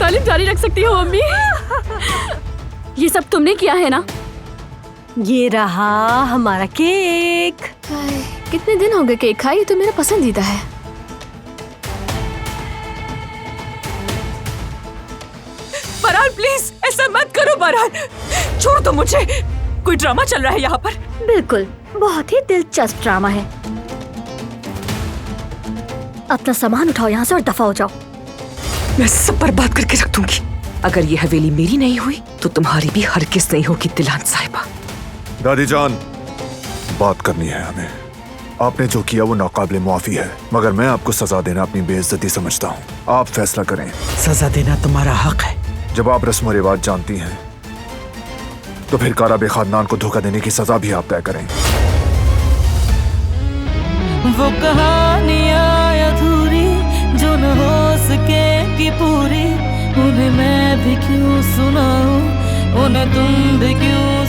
तालीम जारी रख सकती हो अम्मी। ये सब तुमने किया है ना? ये रहा हमारा केक। कितने दिन हो गए केक खाए, ये तो मेरा पसंदीदा है। बरहान प्लीज ऐसा मत करो बरहान, छोड़ दो मुझे। कोई ड्रामा चल रहा है यहाँ पर। बिल्कुल, बहुत ही दिलचस्प ड्रामा है। अपना सामान उठाओ यहाँ से और दफा हो जाओ। मैं सब बर्बाद करके रख दूंगी। अगर ये हवेली मेरी नहीं हुई तो तुम्हारी भी हरगिज़ नहीं होगी दिलान साहिबा। दादी जान, बात करनी है हमें। आपने जो किया वो नाकाबिले मुआफी है, मगर मैं आपको सजा देना अपनी बेइज्जती समझता हूँ। आप फैसला करें। सजा देना तुम्हारा हक है। जब आप रस्म रिवाज जानती हैं तो फिर काराबे खानदान को धोखा देने की सजा भी आप तय करें। वो कहानियाँ अधूरी जो न हो सकेगी पूरी, उन्हें मैं भी क्यों सुनाऊं, उन्हें तुम भी क्यों